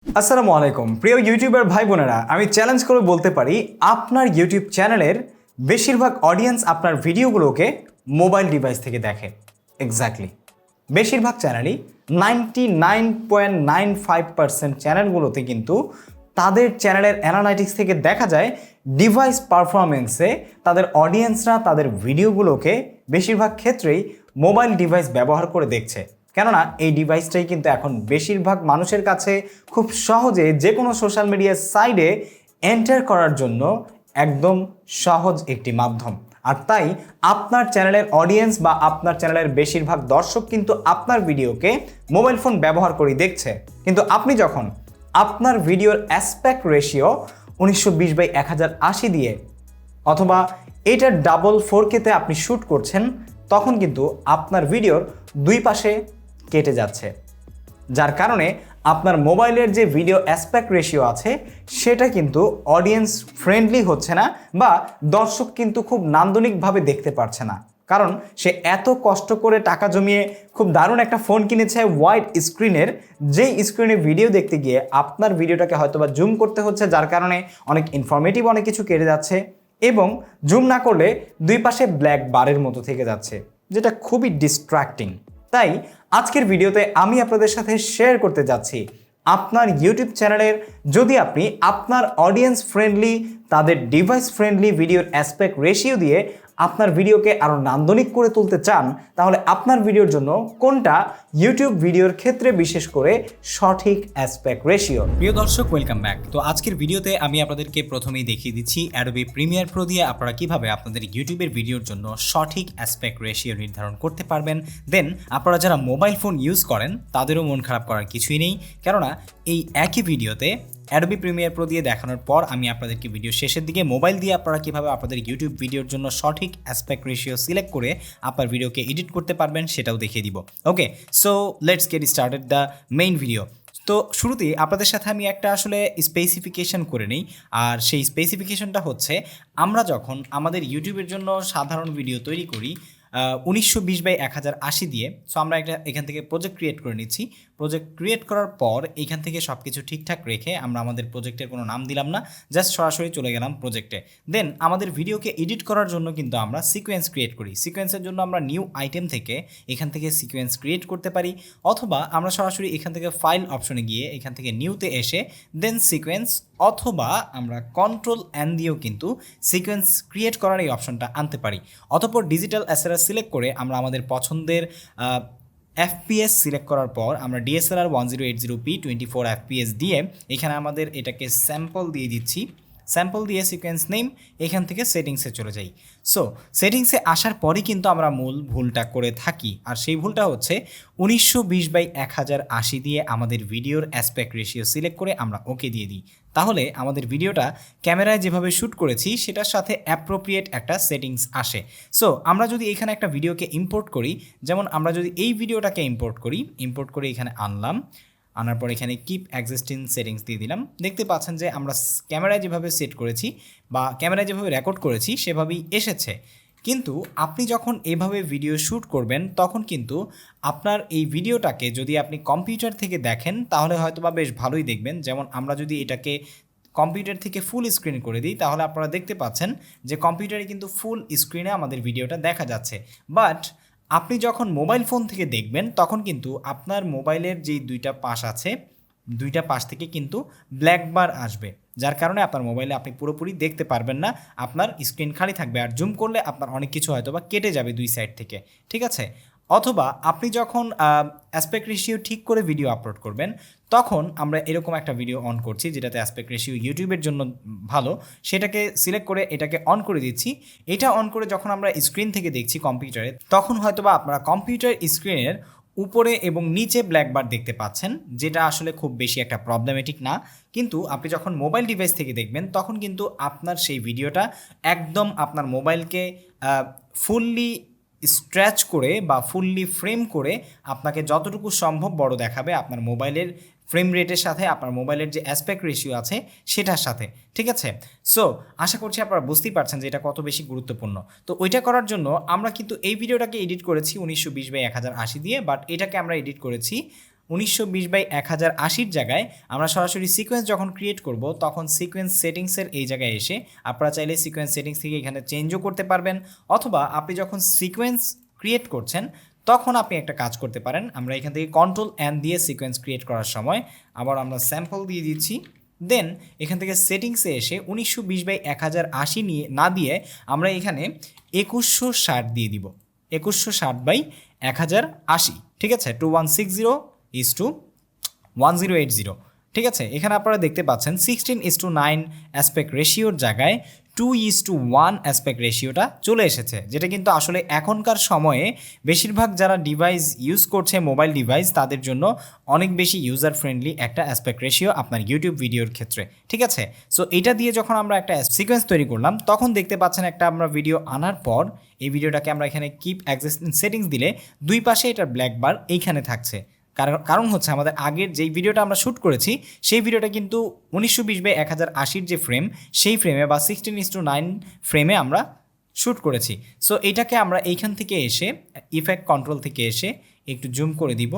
আসসালামু আলাইকুম প্রিয় ইউটিউবার ভাই বোনেরা, আমি চ্যালেঞ্জ করে বলতে পারি আপনার ইউটিউব চ্যানেলের বেশিরভাগ অডিয়েন্স আপনার ভিডিওগুলোকে মোবাইল ডিভাইস থেকে দেখে। এক্স্যাক্টলি বেশিরভাগ চ্যানেলই 99.95% চ্যানেলগুলোতে কিন্তু তাদের চ্যানেলের অ্যানালাইটিক্স থেকে দেখা যায় ডিভাইস পারফরমেন্সে তাদের অডিয়েন্সরা তাদের ভিডিওগুলোকে বেশিরভাগ ক্ষেত্রেই মোবাইল ডিভাইস ব্যবহার করে দেখছে। কেননা এই ডিভাইসটাই কিন্তু এখন বেশিরভাগ মানুষের কাছে খুব সহজে যে কোনো সোশ্যাল মিডিয়া সাইটে এন্টার করার জন্য একদম সহজ একটি মাধ্যম। আর তাই আপনার চ্যানেলের অডিয়েন্স বা আপনার চ্যানেলের বেশিরভাগ দর্শক কিন্তু আপনার ভিডিওকে মোবাইল ফোন ব্যবহার করে দেখছে। কিন্তু আপনি যখন আপনার ভিডিওর অ্যাসপেক্ট রেশিও 1920/1080 দিয়ে অথবা এটার ডাবল 4K-তে আপনি শ্যুট করছেন, তখন কিন্তু আপনার ভিডিওর দুই পাশে কেটে যাচ্ছে, যার কারণে আপনার মোবাইলের যে ভিডিও অ্যাসপেক্ট রেশিও আছে সেটা কিন্তু অডিয়েন্স ফ্রেন্ডলি হচ্ছে না বা দর্শক কিন্তু খুব নান্দনিকভাবে দেখতে পারছে না। কারণ সে এত কষ্ট করে টাকা জমিয়ে খুব দারুণ একটা ফোন কিনেছে ওয়াইড স্ক্রিনের, যেই স্ক্রিনে ভিডিও দেখতে গিয়ে আপনার ভিডিওটাকে হয়তোবা জুম করতে হচ্ছে, যার কারণে অনেক ইনফরমেটিভ অনেক কিছু কেটে যাচ্ছে এবং জুম না করলে দুই পাশে ব্ল্যাক বারের মতো থেকে যাচ্ছে, যেটা খুবই ডিস্ট্র্যাক্টিং। তাই আজকের ভিডিওতে আমি আপনাদের সাথে শেয়ার করতে যাচ্ছি আপনার ইউটিউব চ্যানেলের যদি আপনি আপনার অডিয়েন্স ফ্রেন্ডলি, তাদের ডিভাইস ফ্রেন্ডলি ভিডিওর অ্যাসপেক্ট রেশিও দিয়ে আপনার ভিডিওকে আরও নান্দনিক করে তুলতে চান, তাহলে আপনার ভিডিওর জন্য কোনটা ইউটিউব ভিডিওর ক্ষেত্রে বিশেষ করে সঠিক অ্যাসপেক্ট রেশিও। প্রিয় দর্শক, ওয়েলকাম ব্যাক। তো আজকের ভিডিওতে আমি আপনাদেরকে প্রথমেই দেখিয়ে দিচ্ছি অ্যাডোবি প্রিমিয়ার প্রো দিয়ে আপনারা কিভাবে আপনাদের ইউটিউবের ভিডিওর জন্য সঠিক অ্যাসপেক্ট রেশিও নির্ধারণ করতে পারবেন। দেন আপনারা যারা মোবাইল ফোন ইউজ করেন তাদেরও মন খারাপ করার কিছুই নেই, কেননা এই একই ভিডিওতে অ্যাডোবি প্রিমিয়ার প্রো দিয়ে দেখানোর পর আমি আপনাদেরকে ভিডিও শেষের দিকে মোবাইল দিয়ে আপনারা কীভাবে আপনাদের ইউটিউব ভিডিওর জন্য সঠিক অ্যাসপেক্ট রেশিও সিলেক্ট করে আপনার ভিডিওকে এডিট করতে পারবেন সেটাও দেখিয়ে দিব। Okay, so let's get started the main video. তো শুরুতেই আপনাদের সাথে আমি একটা আসলে স্পেসিফিকেশন করে নিই, আর সেই স্পেসিফিকেশনটা হচ্ছে আমরা যখন আমাদের ইউটিউবের জন্য সাধারণ ভিডিও তৈরি করি 1920/1080 দিয়ে, সো আমরা এখান থেকে প্রজেক্ট ক্রিয়েট করে নিচ্ছি। প্রজেক্ট ক্রিয়েট করার পর এইখান থেকে সব কিছু ঠিকঠাক রেখে আমরা আমাদের প্রজেক্টের কোনো নাম দিলাম না, জাস্ট সরাসরি চলে গেলাম প্রজেক্টে। দেন আমাদের ভিডিওকে এডিট করার জন্য কিন্তু আমরা সিকোয়েন্স ক্রিয়েট করি। সিকোয়েন্সের জন্য আমরা নিউ আইটেম থেকে এখান থেকে সিকোয়েন্স ক্রিয়েট করতে পারি, অথবা আমরা সরাসরি এখান থেকে ফাইল অপশনে গিয়ে এখান থেকে নিউতে এসে দেন সিকোয়েন্স, অথবা আমরা কন্ট্রোল এন দিয়েও কিন্তু সিকোয়েন্স ক্রিয়েট করার এই অপশনটা আনতে পারি। অতঃপর ডিজিটাল এসআরআর সিলেক্ট করে আমরা আমাদের পছন্দের FPS সিলেক্ট করার পর আমরা DSLR 1080p 24 FPS দিয়ে এখানে আমাদের এটাকে স্যাম্পল দিয়ে দিচ্ছি। স্যাম্পল দিয়ে সিকোয়েন্স নেম এখান থেকে সেটিংসে চলে যাই। সো সেটিংসে আসার পরই কিন্তু আমরা মূল ভুলটা করে থাকি, আর সেই ভুলটা হচ্ছে 1920/1080 দিয়ে আমাদের ভিডিওর অ্যাসপেক্ট রেশিও সিলেক্ট করে আমরা ওকে দিয়ে দিই। তাহলে আমাদের ভিডিওটা ক্যামেরায় যেভাবে শ্যুট করেছি সেটার সাথে অ্যাপ্রোপ্রিয়েট একটা সেটিংস আসে। সো আমরা যদি এখানে একটা ভিডিওকে ইম্পোর্ট করি, যেমন আমরা যদি এই ভিডিওটাকে ইম্পোর্ট করে এখানে আনার পর এখানে কিপ এক্সিস্টিং সেটিংস দিয়ে দিলাম। দেখতে পাচ্ছেন যে আমরা ক্যামেরায় যেভাবে সেট করেছি বা ক্যামেরায় যেভাবে রেকর্ড করেছি সেভাবেই এসেছে। কিন্তু আপনি যখন এভাবে ভিডিও শ্যুট করবেন তখন কিন্তু আপনার এই ভিডিওটাকে যদি আপনি কম্পিউটার থেকে দেখেন তাহলে হয়তোবা বেশ ভালোই দেখবেন। যেমন আমরা যদি এটাকে কম্পিউটার থেকে ফুল স্ক্রিন করে দিই তাহলে আপনারা দেখতে পাচ্ছেন যে কম্পিউটারে কিন্তু ফুল স্ক্রিনে আমাদের ভিডিওটা দেখা যাচ্ছে। বাট আপনি যখন মোবাইল ফোন থেকে দেখবেন তখন কিন্তু আপনার মোবাইলের যেই দুইটা পাশ আছে, দুইটা পাশ থেকে কিন্তু ব্ল্যাক বার আসবে, যার কারণে আপনার মোবাইলে আপনি পুরোপুরি দেখতে পারবেন না, আপনার স্ক্রিন খালি থাকবে, আর জুম করলে আপনার অনেক কিছু হয়তো বা কেটে যাবে দুই সাইড থেকে, ঠিক আছে? অথবা আপনি যখন অ্যাসপেক্ট রেশিও ঠিক করে ভিডিও আপলোড করবেন তখন আমরা এরকম একটা ভিডিও অন করছি যেটাতে অ্যাসপেক্ট রেশিও ইউটিউবের জন্য ভালো, সেটাকে সিলেক্ট করে এটাকে অন করে দিচ্ছি। এটা অন করে যখন আমরা স্ক্রিন থেকে দেখছি কম্পিউটারে, তখন হয়তোবা আপনারা কম্পিউটার স্ক্রিনের উপরে এবং নিচে ব্ল্যাক বার দেখতে পাচ্ছেন, যেটা আসলে খুব বেশি একটা প্রবলেমেটিক না। কিন্তু আপনি যখন মোবাইল ডিভাইস থেকে দেখবেন তখন কিন্তু আপনার সেই ভিডিওটা একদম আপনার মোবাইলকে ফুললি স্ট্রেচ করে বা ফুললি ফ্রেম করে আপনাকে যতটুকু সম্ভব বড় দেখাবে আপনার মোবাইলের ফ্রেম রেটের সাথে, আপনার মোবাইলের যে অ্যাসপেক্ট রেশিও আছে সেটার সাথে, ঠিক আছে? সো আশা করছি আপনারা বুঝতেই পারছেন যে এটা কত বেশি গুরুত্বপূর্ণ। তো ওইটা করার জন্য আমরা কিন্তু এই ভিডিওটাকে এডিট করেছি 1920/1080 দিয়ে, বাট এটাকে আমরা এডিট করেছি 1920x1080 জায়গায় আমরা সরাসরি সিকোয়েন্স যখন ক্রিয়েট করব তখন সিকোয়েন্স সেটিংসের এই জায়গায় এসে আপনারা চাইলে সিকোয়েন্স সেটিংস থেকে এখানে চেঞ্জও করতে পারবেন, অথবা আপনি যখন সিকোয়েন্স ক্রিয়েট করছেন তখন আপনি একটা কাজ করতে পারেন। আমরা এখান থেকে Ctrl+N দিয়ে সিকোয়েন্স ক্রিয়েট করার সময় আবার আমরা স্যাম্পল দিয়ে দিচ্ছি, দেন এখান থেকে সেটিংসে এসে 1920x1080 নিয়ে না দিয়ে আমরা এখানে 2160 দিয়ে দিব, 2160/1080, ঠিক আছে, 2160:1080, ঠিক আছে। এখানে আপনারা দেখতে পাচ্ছেন 16:9 অ্যাসপেক্ট রেশিওর জায়গায় 2:1 অ্যাসপেক্ট রেশিওটা চলে এসেছে, যেটা কিন্তু আসলে এখনকার সময়ে বেশিরভাগ যারা ডিভাইস ইউজ করছে, মোবাইল ডিভাইস, তাদের জন্য অনেক বেশি ইউজার ফ্রেন্ডলি একটা অ্যাসপেক্ট রেশিও আপনার ইউটিউব ভিডিওর ক্ষেত্রে, ঠিক আছে। সো এটা দিয়ে যখন আমরা একটা সিকোয়েন্স তৈরি করলাম তখন দেখতে পাচ্ছেন একটা আমরা ভিডিও আনার পর এই ভিডিওটাকে আমরা এখানে কিপ এক্সিস্টিং সেটিংস দিলে দুই পাশে এটার ব্ল্যাক বার এইখানে থাকছে। কারণ হচ্ছে আমাদের আগের যেই ভিডিওটা আমরা শ্যুট করেছি সেই ভিডিওটা কিন্তু 1920x1080 যে ফ্রেম, সেই ফ্রেমে বা 16:9 ফ্রেমে আমরা শ্যুট করেছি। সো এইটাকে আমরা এইখান থেকে এসে ইফেক্ট কন্ট্রোল থেকে এসে একটু জুম করে দিব,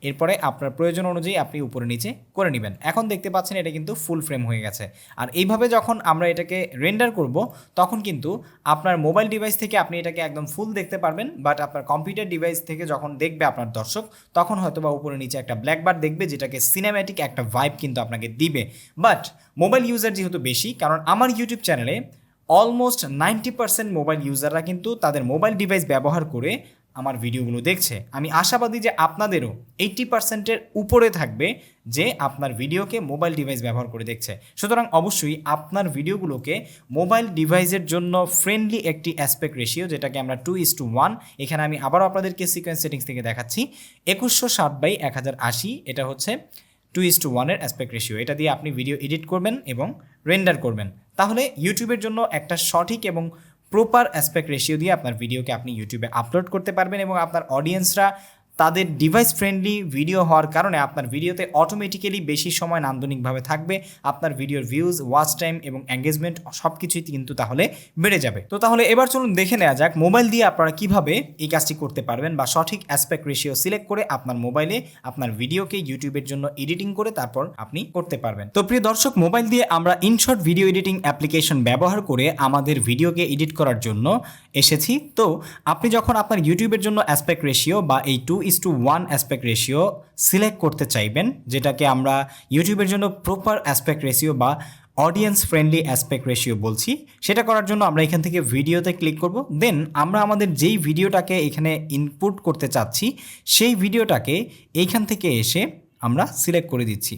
এরপরে আপনার প্রয়োজন অনুযায়ী আপনি উপরে নিচে করে নেবেন। এখন দেখতে পাচ্ছেন এটা কিন্তু ফুল ফ্রেম হয়ে গেছে। আর এইভাবে যখন আমরা এটাকে রেন্ডার করব তখন কিন্তু আপনার মোবাইল ডিভাইস থেকে আপনি এটাকে একদম ফুল দেখতে পারবেন, বাট আপনার কম্পিউটার ডিভাইস থেকে যখন দেখবে আপনার দর্শক তখন হয়তো বা উপরে নিচে একটা ব্ল্যাক বার দেখবে, যেটাকে সিনেম্যাটিক একটা ভাইব কিন্তু আপনাকে দিবে। বাট মোবাইল ইউজার যেহেতু বেশি, কারণ আমার ইউটিউব চ্যানেলে অলমোস্ট 90% মোবাইল ইউজাররা কিন্তু তাদের মোবাইল ডিভাইস ব্যবহার করে আমার ভিডিওগুলো দেখছে। আমি আশাবাদী যে আপনাদেরও 80%-এর উপরে থাকবে যে আপনার ভিডিওকে মোবাইল ডিভাইস ব্যবহার করে দেখছে। সুতরাং অবশ্যই আপনার ভিডিওগুলোকে মোবাইল ডিভাইসের জন্য ফ্রেন্ডলি একটি অ্যাসপেক্ট রেশিও, যেটাকে আমরা 2:1, এখানে আমি আবারও আপনাদেরকে সিকোয়েন্স সেটিংস থেকে দেখাচ্ছি, 2160/1080, এটা হচ্ছে 2:1 অ্যাসপেক্ট রেশিও। এটা দিয়ে আপনি ভিডিও এডিট করবেন এবং রেন্ডার করবেন, তাহলে ইউটিউবের জন্য একটা সঠিক এবং প্রপার অ্যাসপেক্ট রেশিও দিয়ে আপনার ভিডিওকে আপনি ইউটিউবে আপলোড করতে পারবেন এবং আপনার অডিয়েন্সরা তাদের ডিভাইস ফ্রেন্ডলি ভিডিও হওয়ার কারণে আপনার ভিডিওতে অটোমেটিক্যালি বেশি সময় নান্দনিকভাবে থাকবে। আপনার ভিডিওর ভিউজ, ওয়াচ টাইম এবং এঙ্গেজমেন্ট সব কিছুই কিন্তু তাহলে বেড়ে যাবে। তো তাহলে এবার চলুন দেখে নেওয়া যাক মোবাইল দিয়ে আপনারা কিভাবে এই কাজটি করতে পারবেন, বা সঠিক অ্যাসপেক্ট রেশিও সিলেক্ট করে আপনার মোবাইলে আপনার ভিডিওকে ইউটিউবের জন্য এডিটিং করে তারপর আপনি করতে পারবেন। তো প্রিয় দর্শক, মোবাইল দিয়ে আমরা ইনশর্ট ভিডিও এডিটিং অ্যাপ্লিকেশন ব্যবহার করে আমাদের ভিডিওকে এডিট করার জন্য এসেছি। তো আপনি যখন আপনার ইউটিউবের জন্য অ্যাসপেক্ট রেশিও বা এই 2:1 অ্যাসপেক্ট রেশিও সিলেক্ট করতে চাইবেন, যেটাকে আমরা ইউটিউবের জন্য প্রপার অ্যাসপেক্ট রেশিও বা অডিয়েন্স ফ্রেন্ডলি অ্যাসপেক্ট রেশিও বলছি, সেটা করার জন্য আমরা এখান থেকে ভিডিওতে ক্লিক করব। দেন আমরা আমাদের যেই ভিডিওটাকে এখানে ইনপুট করতে চাচ্ছি সেই ভিডিওটাকে এইখান থেকে এসে আমরা সিলেক্ট করে দিচ্ছি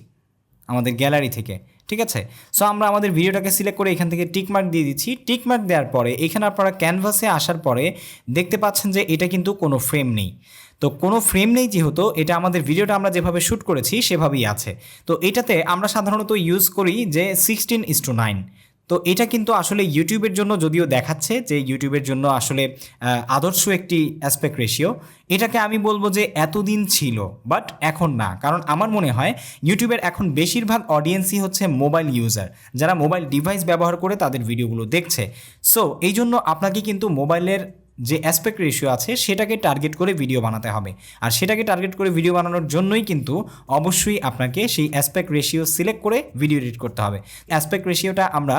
আমাদের গ্যালারি থেকে, ঠিক আছে। সো আমরা আমাদের ভিডিওটাকে সিলেক্ট করে এখান থেকে টিকমার্ক দিয়ে দিচ্ছি। টিকমার্ক দেওয়ার পরে এখানে আপনারা ক্যানভাসে আসার পরে দেখতে পাচ্ছেন যে এটা কিন্তু কোনো ফ্রেম নেই। তো কোনো ফ্রেম নেই যেহেতু, এটা আমাদের ভিডিওটা আমরা যেভাবে শ্যুট করেছি সেভাবেই আছে। তো এটাতে আমরা সাধারণত ইউজ করি যে 16:9। তো এটা কিন্তু আসলে ইউটিউবের জন্য যদিও দেখাচ্ছে যে ইউটিউবের জন্য আসলে আদর্শ একটি অ্যাসপেক্ট রেশিও, এটাকে আমি বলবো যে এতদিন ছিল, বাট এখন না। কারণ আমার মনে হয় ইউটিউবের এখন বেশিরভাগ অডিয়েন্সই হচ্ছে মোবাইল ইউজার, যারা মোবাইল ডিভাইস ব্যবহার করে তাদের ভিডিওগুলো দেখছে। সো এই জন্য আপনাকে কিন্তু মোবাইলের যে অ্যাসপেক্ট রেশিও আছে সেটাকে টার্গেট করে ভিডিও বানাতে হবে। আর সেটাকে টার্গেট করে ভিডিও বানানোর জন্যই কিন্তু অবশ্যই আপনাকে সেই অ্যাসপেক্ট রেশিও সিলেক্ট করে ভিডিও এডিট করতে হবে। অ্যাসপেক্ট রেশিওটা আমরা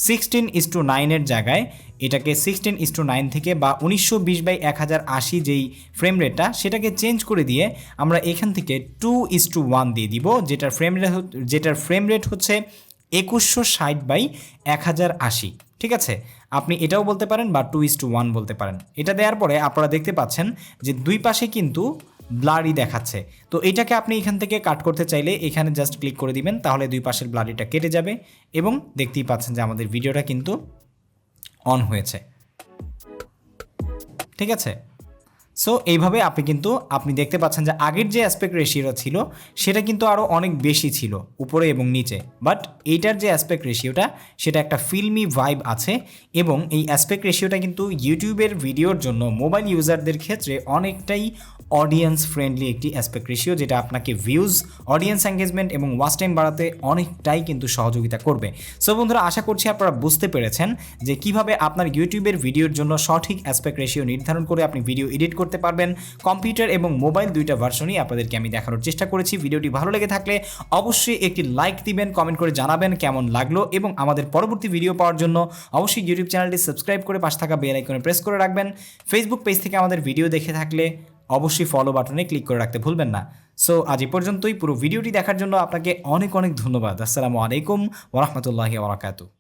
16:9 জায়গায় এটাকে 16:9 থেকে বা 1920/1080 যেই ফ্রেম রেটটা সেটাকে চেঞ্জ করে দিয়ে আমরা এখান থেকে 2:1 দিয়ে দিব, যেটার ফ্রেম রেট হচ্ছে 2160/1080, ঠিক আছে। আপনি এটাও বলতে পারেন বা 2:1 বলতে পারেন। এটা দেওয়ার পরে আপনারা দেখতে পাচ্ছেন যে দুই পাশে কিন্তু ব্লারি দেখাচ্ছে। তো এটাকে আপনি এখান থেকে কাট করতে চাইলে এখানে জাস্ট ক্লিক করে দিবেন, তাহলে দুই পাশের ব্লারিটা কেটে যাবে এবং দেখতেই পাচ্ছেন যে আমাদের ভিডিওটা কিন্তু অন হয়েছে, ঠিক আছে। সো এইভাবে আপনি দেখতে পাচ্ছেন যে আগের যে অ্যাসপেক্ট রেশিওটা ছিল সেটা কিন্তু আরও অনেক বেশি ছিল উপরে এবং নিচে, বাট এইটার যে অ্যাসপেক্ট রেশিওটা সেটা একটা ফিল্মি ভাইব আছে এবং এই অ্যাসপেক্ট রেশিওটা কিন্তু ইউটিউবের ভিডিওর জন্য মোবাইল ইউজারদের ক্ষেত্রে অনেকটাই অডিয়েন্স ফ্রেন্ডলি একটি অ্যাসপেক্ট রেশিও, যেটা আপনাকে ভিউজ, অডিয়েন্স এঙ্গেজমেন্ট এবং ওয়াচ টাইম বাড়াতে অনেকটাই কিন্তু সহযোগিতা করবে। সো বন্ধুরা, আশা করছি আপনারা বুঝতে পেরেছেন যে কিভাবে আপনার ইউটিউবের ভিডিওর জন্য সঠিক অ্যাসপেক্ট রেশিও নির্ধারণ করে আপনি ভিডিও এডিট করতে পারবেন। কম্পিউটার এবং মোবাইল দুইটা ভার্সনই আপনাদেরকে আমি দেখানোর চেষ্টা করেছি। ভিডিওটি ভালো লেগে থাকলে অবশ্যই একটি লাইক দিবেন, কমেন্ট করে জানাবেন কেমন লাগলো, এবং আমাদের পরবর্তী ভিডিও পাওয়ার জন্য অবশ্যই ইউটিউব চ্যানেলটি সাবস্ক্রাইব করে পাশে থাকা বেল আইকনে প্রেস করে রাখবেন। ফেসবুক পেজ থেকে আমাদের ভিডিও দেখে থাকলে অবশ্যই ফলো বাটনে ক্লিক করে রাখতে ভুলবেন না। সো আজ এই পর্যন্তই। পুরো ভিডিওটি দেখার জন্য আপনাকে অনেক অনেক ধন্যবাদ। আসসালামু আলাইকুম ওয়া রাহমাতুল্লাহি ওয়া বারাকাতুহু।